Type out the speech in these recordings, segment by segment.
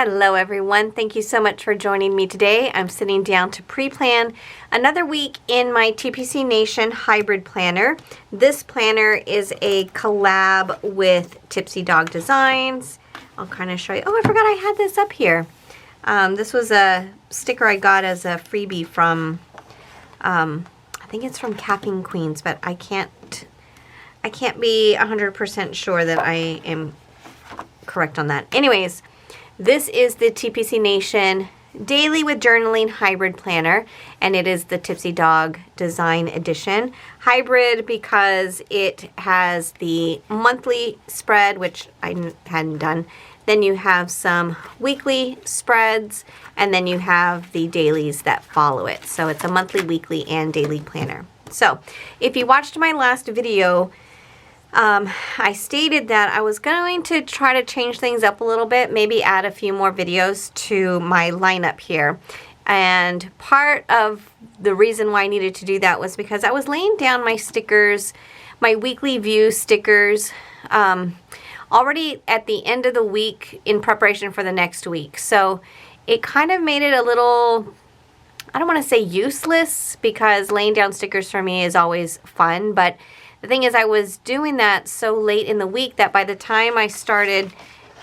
Hello everyone, thank you so much for joining me today. I'm sitting down to pre-plan another week in my TPC Nation hybrid planner. This planner is a collab with Tipsy Dog Designs. I'll kind of show you. Oh, I forgot I had this up here. This was a sticker I got as a freebie from, I think it's from Capping Queens, but I can't be 100% sure that I am correct on that. Anyways, this is the TPC Nation Daily with Journaling Hybrid Planner, and it is the Tipsy Dog Design Edition. Hybrid because it has the monthly spread, which I hadn't done. Then you have some weekly spreads, and then you have the dailies that follow it. So it's a monthly, weekly, and daily planner. So if you watched my last video, I stated that I was going to try to change things up a little bit, maybe add a few more videos to my lineup here. And part of the reason why I needed to do that was because I was laying down my stickers, my weekly view stickers, already at the end of the week in preparation for the next week. So it kind of made it a little, I don't want to say useless, because laying down stickers for me is always fun, but the thing is, I was doing that so late in the week that by the time I started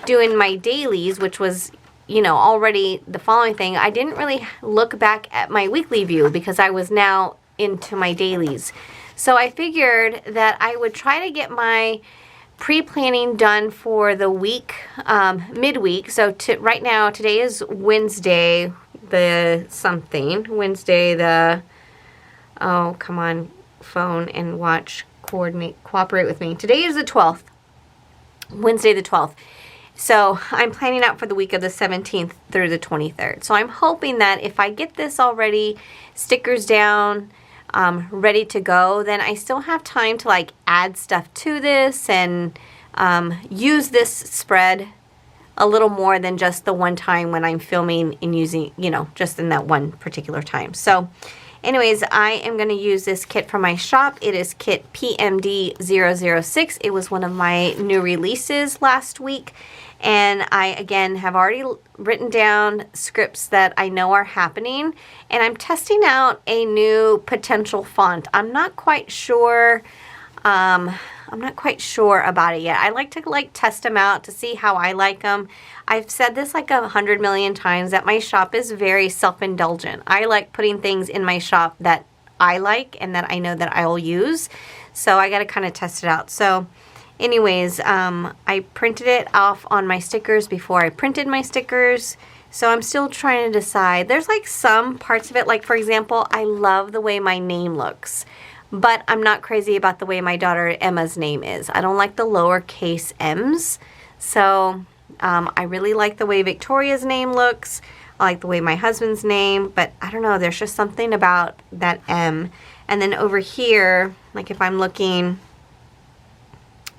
doing my dailies, which was, you know, already the following thing, I didn't really look back at my weekly view because I was now into my dailies. So I figured that I would try to get my pre-planning done for the week, midweek. So right now, today is Wednesday the something. Wednesday the, oh, come on, phone and watch. Cooperate with me. Today is the 12th, Wednesday the 12th. So I'm planning out for the week of the 17th through the 23rd. So I'm hoping that if I get this already, stickers down, ready to go, then I still have time to like add stuff to this and use this spread a little more than just the one time when I'm filming and using, you know, just in that one particular time. So anyways, I am going to use this kit from my shop. It is kit PMD006. It was one of my new releases last week. And I, again, have already written down scripts that I know are happening. And I'm testing out a new potential font. I'm not quite sure. I'm not quite sure about it yet. I like to test them out to see how I like them. I've said this like 100 million times that my shop is very self-indulgent. I like putting things in my shop that I like and that I know that I will use. So I got to kind of test it out. So anyways, I printed it off on my stickers before I printed my stickers. So I'm still trying to decide. There's like some parts of it, like for example, I love the way my name looks. But I'm not crazy about the way my daughter Emma's name is. I don't like the lowercase m's. So I really like the way Victoria's name looks. I like the way my husband's name. But I don't know, there's just something about that M. And then over here, like if I'm looking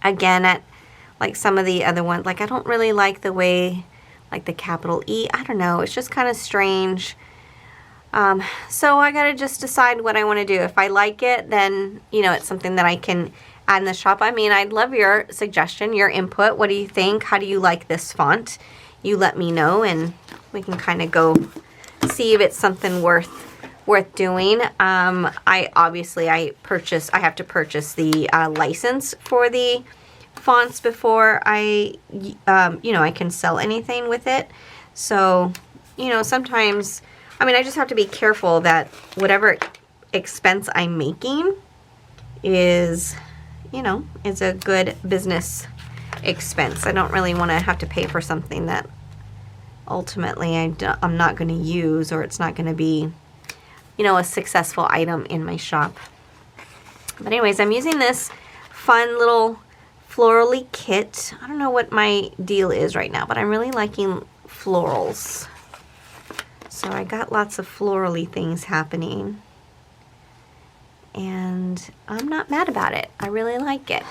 again at like some of the other ones, like I don't really like the way, like the capital E. I don't know, it's just kind of strange. So I gotta just decide what I want to do. If I like it, then, you know, it's something that I can add in the shop. I mean, I'd love your suggestion, your input. What do you think? How do you like this font? You let me know, and we can kind of go see if it's something worth doing. I have to purchase the license for the fonts before I, you know, I can sell anything with it. So, you know, sometimes, I mean, I just have to be careful that whatever expense I'm making is, you know, is a good business expense. I don't really want to have to pay for something that ultimately I'm not going to use, or it's not going to be, you know, a successful item in my shop. But anyways, I'm using this fun little florally kit. I don't know what my deal is right now, but I'm really liking florals. So I got lots of florally things happening, and I'm not mad about it. I really like it.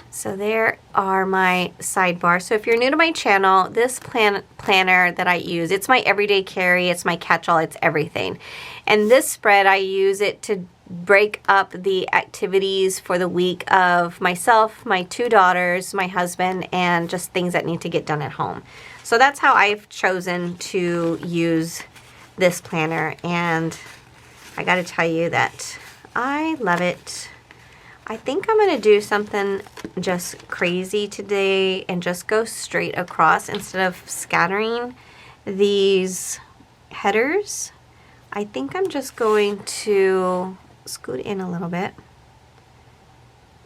So there are my sidebars. So if you're new to my channel, this planner that I use, it's my everyday carry, it's my catch-all, it's everything. And this spread, I use it to break up the activities for the week of myself, my two daughters, my husband, and just things that need to get done at home. So that's how I've chosen to use this planner, and I gotta tell you that I love it. I think I'm gonna do something just crazy today and just go straight across instead of scattering these headers. I think I'm just going to scoot in a little bit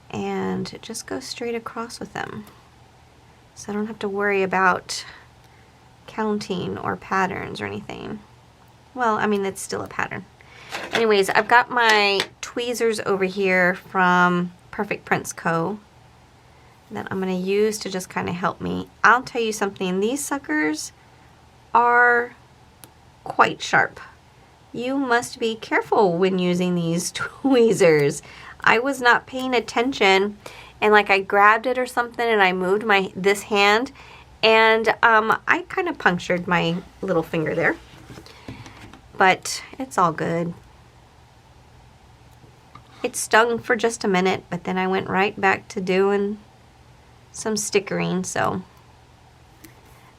and just go straight across with them, so I don't have to worry about counting or patterns or anything. Well, I mean, it's still a pattern. Anyways, I've got my tweezers over here from Perfect Prints Co. that I'm going to use to just kind of help me. I'll tell you something, these suckers are quite sharp. You must be careful when using these tweezers. I was not paying attention, and like I grabbed it or something and I moved this hand, and I kind of punctured my little finger there. But it's all good. It stung for just a minute, but then I went right back to doing some stickering, so.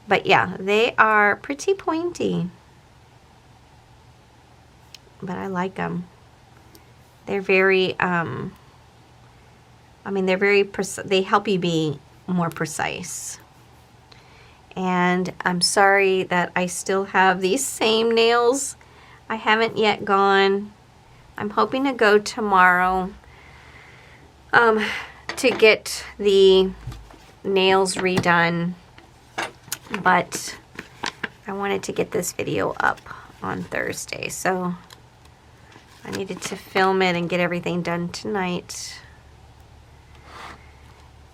But yeah, they are pretty pointy. But I like them. They're very, I mean, they're very, they help you be more precise. And I'm sorry that I still have these same nails. I haven't yet gone. I'm hoping to go tomorrow to get the nails redone, but I wanted to get this video up on Thursday, so I needed to film it and get everything done tonight.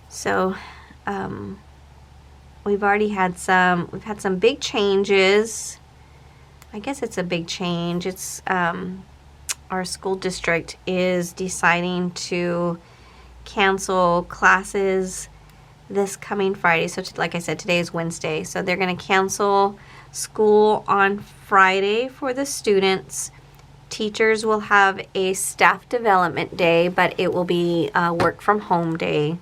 So we've had some big changes. I guess it's a big change. It's our school district is deciding to cancel classes this coming Friday. So like I said, today is Wednesday. So they're going to cancel school on Friday for the students. Teachers will have a staff development day, but it will be a work from home day.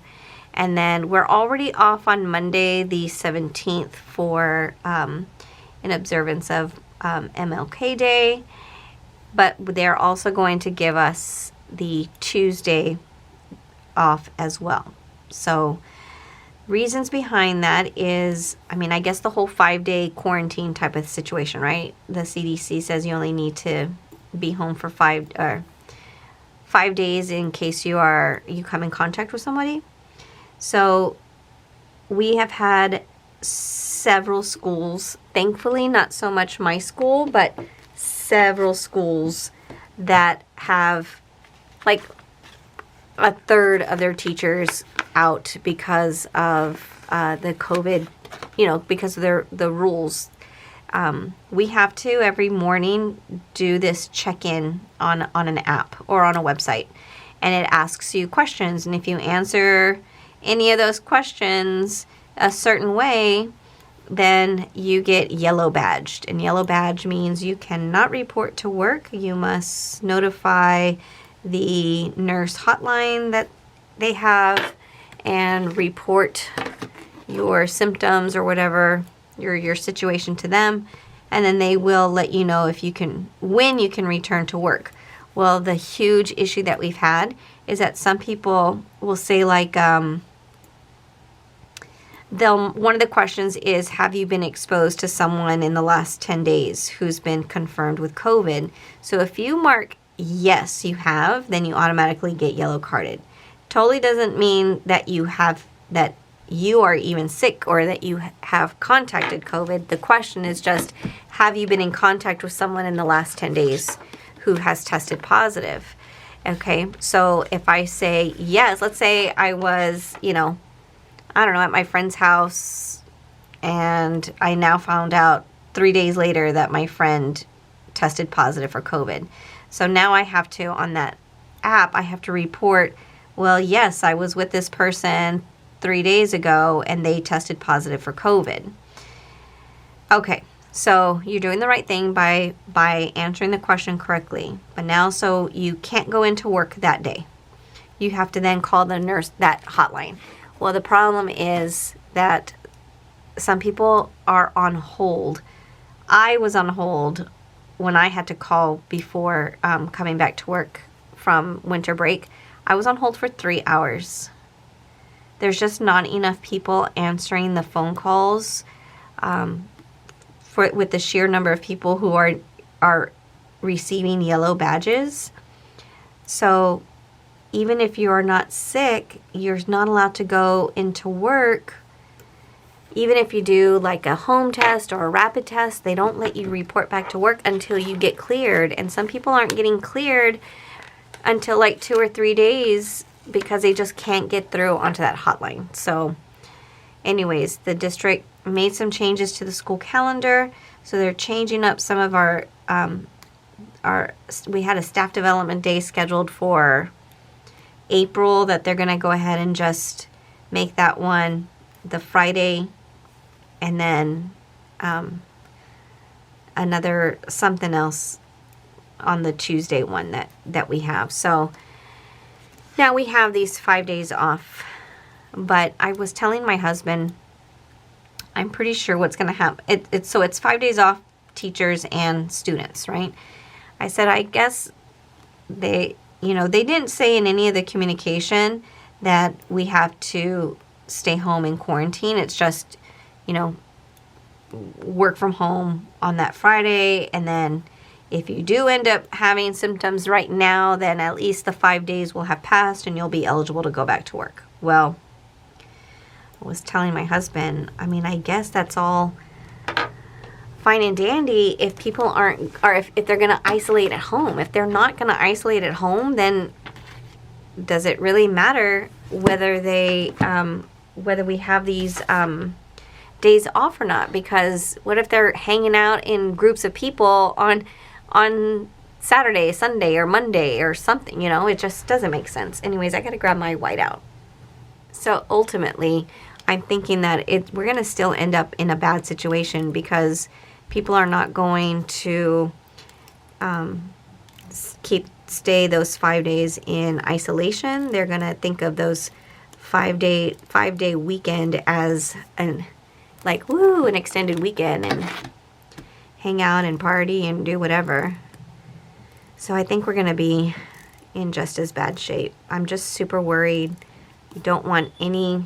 And then we're already off on Monday the 17th for in observance of MLK Day. But they're also going to give us the Tuesday off as well. So reasons behind that is, I mean, I guess the whole 5-day quarantine type of situation, right? The CDC says you only need to be home for 5 days in case you come in contact with somebody. So we have had several schools, thankfully not so much my school, but several schools that have like a third of their teachers out because of the COVID, because of the rules. We have to every morning do this check-in on an app or on a website, and it asks you questions, and if you answer any of those questions a certain way, then you get yellow badged. And yellow badge means you cannot report to work. You must notify the nurse hotline that they have and report your symptoms or whatever, your situation to them. And then they will let you know when you can return to work. Well, the huge issue that we've had is that some people will say like, one of the questions is, have you been exposed to someone in the last 10 days who's been confirmed with COVID? So if you mark yes, you have, then you automatically get yellow carded. Totally doesn't mean that you are even sick or that you have contacted COVID. The question is just, have you been in contact with someone in the last 10 days who has tested positive? Okay, so if I say yes, let's say I was, I don't know, at my friend's house, and I now found out 3 days later that my friend tested positive for COVID. So now I have to, on that app, I have to report, well, yes, I was with this person 3 days ago and they tested positive for COVID. Okay, so you're doing the right thing by answering the question correctly. But now, so you can't go into work that day. You have to then call the nurse, that hotline. Well, the problem is that some people are on hold. I was on hold when I had to call before coming back to work from winter break. I was on hold for 3 hours. There's just not enough people answering the phone calls with the sheer number of people who are receiving yellow badges. So even if you are not sick, you're not allowed to go into work. Even if you do like a home test or a rapid test, they don't let you report back to work until you get cleared. And some people aren't getting cleared until like 2 or 3 days because they just can't get through onto that hotline. So anyways, the district made some changes to the school calendar. So they're changing up some of our we had a staff development day scheduled for April that they're going to go ahead and just make that one the Friday, and then another something else on the Tuesday one that we have. So now we have these 5 days off. But I was telling my husband, I'm pretty sure what's going to happen. So it's 5 days off, teachers and students, right? I said, I guess they didn't say in any of the communication that we have to stay home in quarantine. It's just, work from home on that Friday. And then if you do end up having symptoms right now, then at least the 5 days will have passed and you'll be eligible to go back to work. Well, I was telling my husband, I guess that's all fine and dandy if people aren't, or if they're going to isolate at home. If they're not going to isolate at home, then does it really matter whether we have these days off or not? Because what if they're hanging out in groups of people on Saturday, Sunday, or Monday or something? It just doesn't make sense. Anyways, I got to grab my whiteout. So ultimately, I'm thinking that we're going to still end up in a bad situation because people are not going to stay those 5 days in isolation. They're going to think of those 5 day weekend as an extended weekend and hang out and party and do whatever. So I think we're going to be in just as bad shape. I'm just super worried. Don't want any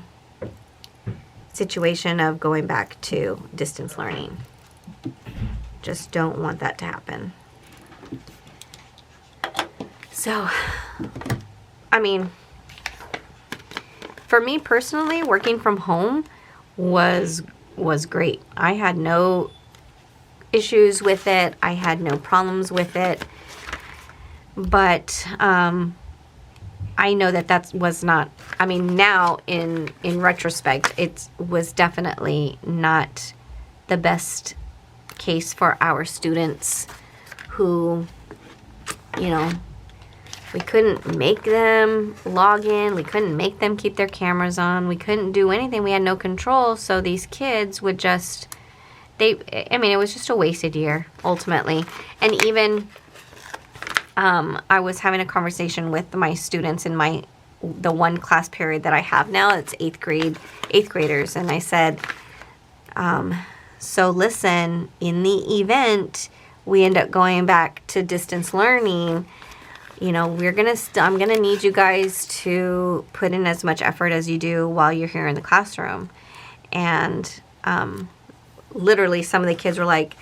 situation of going back to distance learning. Just don't want that to happen. So, for me personally, working from home was great. I had no issues with it. I had no problems with it. But I know that was not, now in retrospect, it was definitely not the best case for our students who, we couldn't make them log in. We couldn't make them keep their cameras on. We couldn't do anything. We had no control. So these kids would just, it was just a wasted year, ultimately. And even I was having a conversation with my students in the one class period that I have now. It's eighth graders. And I said, so listen, in the event we end up going back to distance learning, I'm going to need you guys to put in as much effort as you do while you're here in the classroom. And literally some of the kids were like,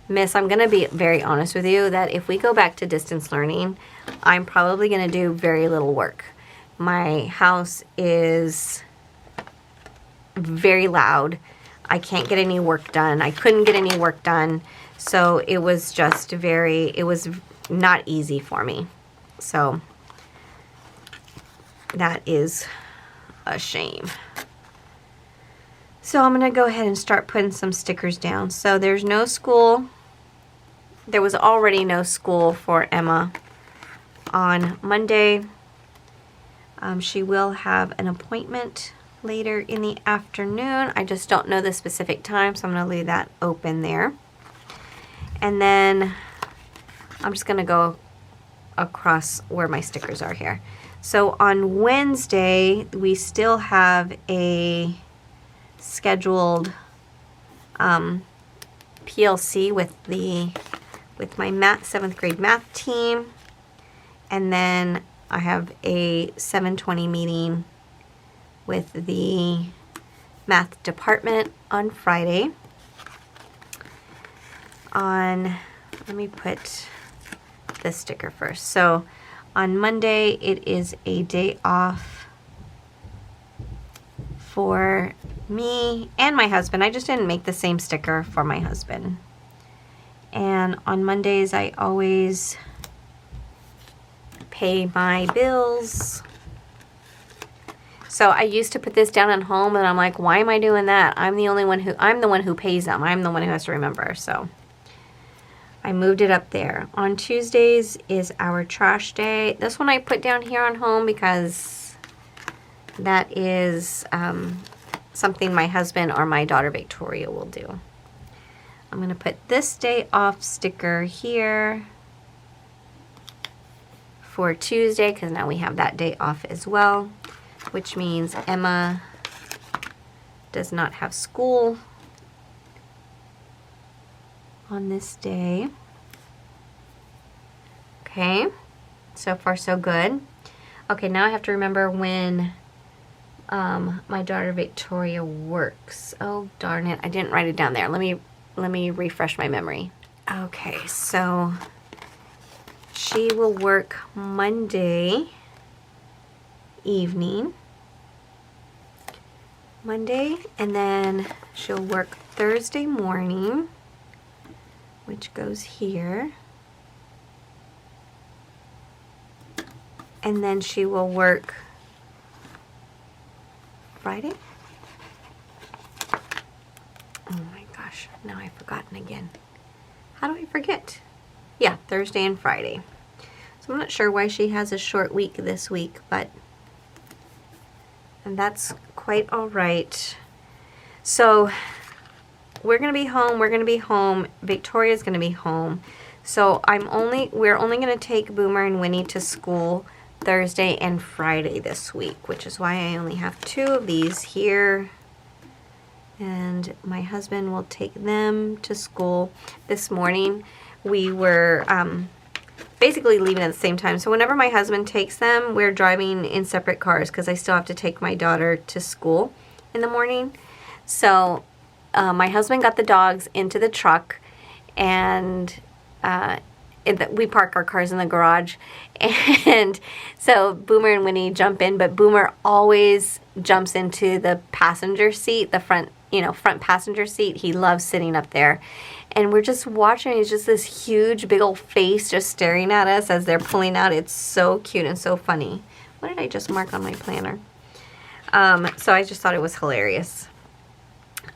Miss, I'm going to be very honest with you that if we go back to distance learning, I'm probably going to do very little work. My house is very loud. I can't get any work done. I couldn't get any work done. So it was just it was not easy for me. So that is a shame. So I'm going to go ahead and start putting some stickers down. So there's no school. There was already no school for Emma on Monday. She will have an appointment later in the afternoon. I just don't know the specific time, so I'm going to leave that open there. And then I'm just going to go across where my stickers are here. So on Wednesday, we still have a scheduled PLC with my 7th grade math team, and then I have a 7:20 meeting with the math department on Friday. Let me put this sticker first. So on Monday, it is a day off for me and my husband. I just didn't make the same sticker for my husband. And on Mondays, I always pay my bills. So I used to put this down at home, and I'm like, why am I doing that? I'm the one who pays them. I'm the one who has to remember. So I moved it up there. On Tuesdays is our trash day. This one I put down here on home because that is something my husband or my daughter Victoria will do. I'm going to put this day off sticker here for Tuesday because now we have that day off as well, which means Emma does not have school on this day. Okay, so far so good. Okay, now I have to remember when my daughter Victoria works. Oh darn it, I didn't write it down there. Let me refresh my memory. Okay, so she will work Monday evening. And then she'll work Thursday morning, which goes here. And then she will work Friday. Oh my gosh, now I've forgotten again. How do I forget? Yeah, Thursday and Friday. So I'm not sure why she has a short week this week, and that's quite all right. So we're gonna be home. Victoria's gonna be home. So we're only gonna take Boomer and Winnie to school Thursday and Friday this week, which is why I only have 2 of these here. And my husband will take them to school. This morning we were basically leaving at the same time. So whenever my husband takes them, we're driving in separate cars because I still have to take my daughter to school in the morning. So my husband got the dogs into the truck, and we park our cars in the garage. And so Boomer and Winnie jump in, but Boomer always jumps into the passenger seat, the front passenger seat. He loves sitting up there. And we're just watching. He's just this huge, big old face just staring at us as they're pulling out. It's so cute and so funny. What did I just mark on my planner? So I just thought it was hilarious.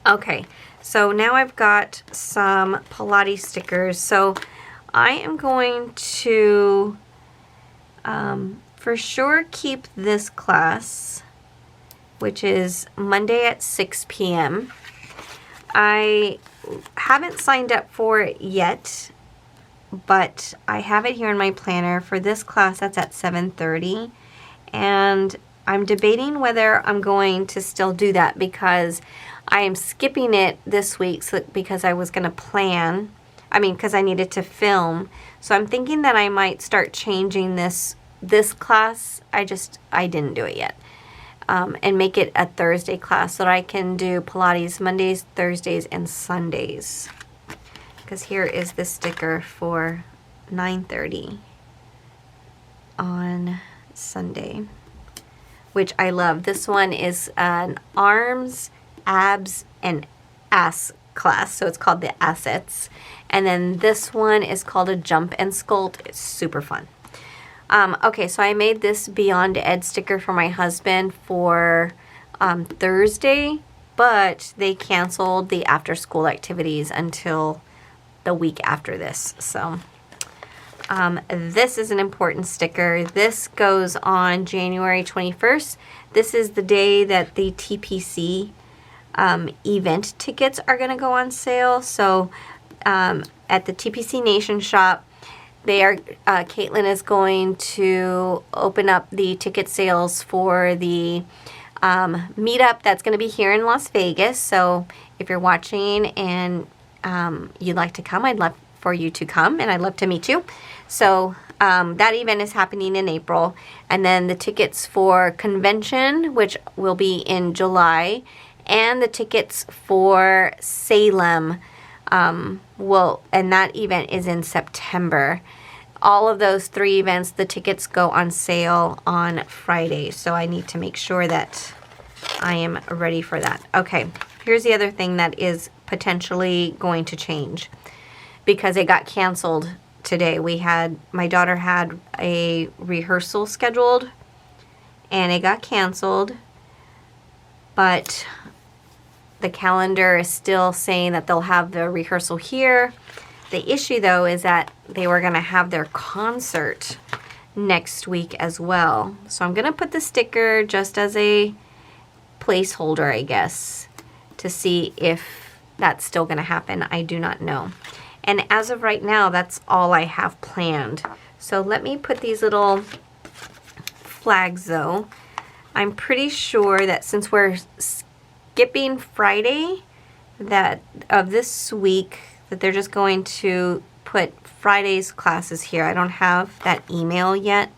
Okay, so now I've got some Pilates stickers. So I am going to for sure keep this class, which is Monday at 6 p.m. I haven't signed up for it yet, but I have it here in my planner for this class. That's at 7:30, and I'm debating whether I'm going to still do that because I am skipping it this week because I was going to plan. Because I needed to film. So I'm thinking that I might start changing this class. I didn't do it yet. And make it a Thursday class so that I can do Pilates Mondays, Thursdays, and Sundays. Because here is the sticker for 9:30 on Sunday, which I love. This one is an arms, abs, and ass class. So it's called the assets. And then this one is called a jump and sculpt. It's super fun. Okay, so I made this Beyond Ed sticker for my husband for Thursday, but they canceled the after school activities until the week after this. So this is an important sticker. This goes on January 21st. This is the day that the TPC event tickets are going to go on sale. So at the TPC Nation shop, Caitlin is going to open up the ticket sales for the meetup that's going to be here in Las Vegas. So if you're watching and you'd like to come, I'd love for you to come, and I'd love to meet you. So that event is happening in April. And then the tickets for convention, which will be in July, and the tickets for Salem and that event is in September. All of those 3 events, the tickets go on sale on Friday. So I need to make sure that I am ready for that. Okay, here's the other thing that is potentially going to change because it got canceled today. My daughter had a rehearsal scheduled and it got canceled, but the calendar is still saying that they'll have the rehearsal here. The issue though is that they were going to have their concert next week as well. So I'm going to put the sticker just as a placeholder, I guess, to see if that's still going to happen. I do not know. And as of right now, that's all I have planned. So let me put these little flags though. I'm pretty sure that since we're skipping Friday of this week, that they're just going to put Friday's classes here. I don't have that email yet,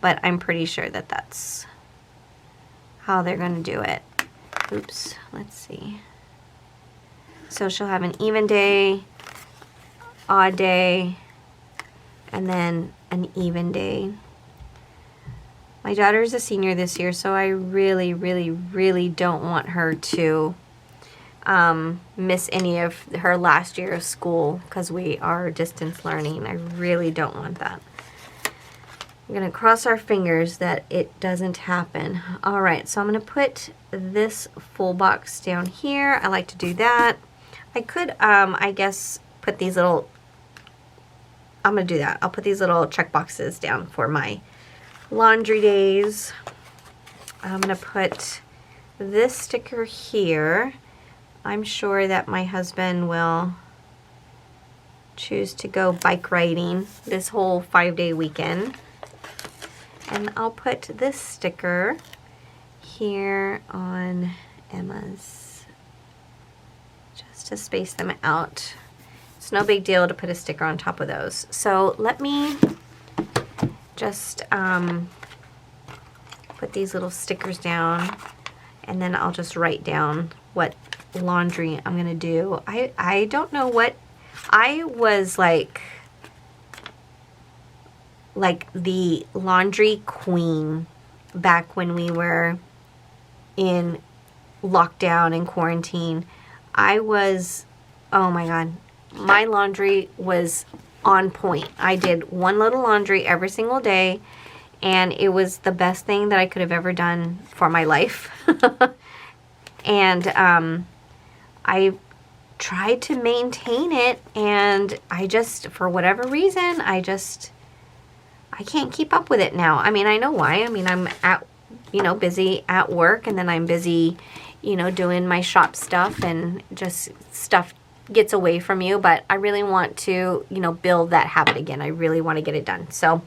but I'm pretty sure that that's how they're going to do it. Oops, let's see. So she'll have an even day, odd day, and then an even day. My daughter is a senior this year, so I really, really, really don't want her to miss any of her last year of school because we are distance learning. I really don't want that. I'm going to cross our fingers that it doesn't happen. All right, so I'm going to put this full box down here. I like to do that. I could, I guess, put these little, I'm going to do that. I'll put these little check boxes down for my laundry days. I'm going to put this sticker here. I'm sure that my husband will choose to go bike riding this whole 5-day weekend. And I'll put this sticker here on Emma's, just to space them out. It's no big deal to put a sticker on top of those. So let me just put these little stickers down, and then I'll just write down what laundry I'm gonna do. I don't know what, I was like the laundry queen back when we were in lockdown and quarantine. I was, oh my god, my laundry was on point. I did one load of laundry every single day, and it was the best thing that I could have ever done for my life. And I tried to maintain it, and I just, for whatever reason, I can't keep up with it now. I mean, I know why. I mean, I'm busy at work, and then I'm busy, doing my shop stuff, and just stuff gets away from you. But I really want to, build that habit again. I really want to get it done. So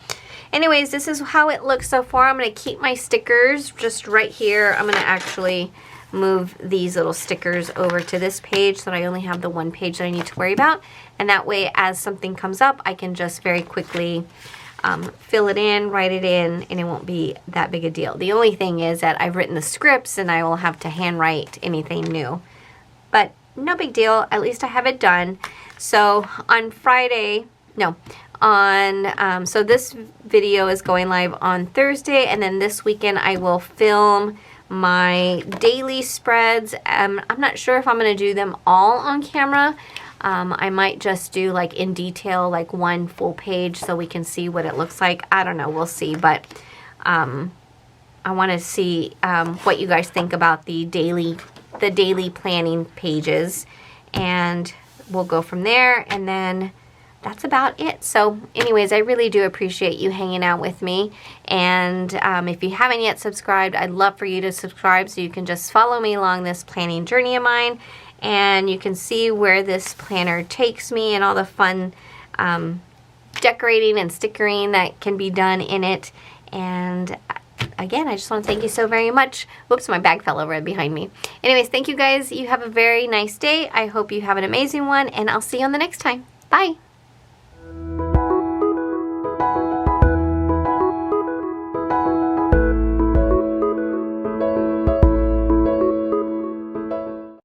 anyways, this is how it looks so far. I'm going to keep my stickers just right here. I'm going to actually move these little stickers over to this page so that I only have the one page that I need to worry about. And that way, as something comes up, I can just very quickly fill it in, write it in, and it won't be that big a deal. The only thing is that I've written the scripts and I will have to handwrite anything new. But no big deal. At least I have it done. So on Friday, so this video is going live on Thursday, and then this weekend I will film my daily spreads. I'm not sure if I'm going to do them all on camera. I might just do like in detail, like one full page so we can see what it looks like. I don't know. We'll see. But I want to see what you guys think about the daily planning pages, and we'll go from there. And then that's about it. So anyways, I really do appreciate you hanging out with me. And if you haven't yet subscribed, I'd love for you to subscribe so you can just follow me along this planning journey of mine. And you can see where this planner takes me and all the fun decorating and stickering that can be done in it. And again, I just want to thank you so very much. Whoops, my bag fell over behind me. Anyways, thank you guys. You have a very nice day. I hope you have an amazing one, and I'll see you on the next time. Bye.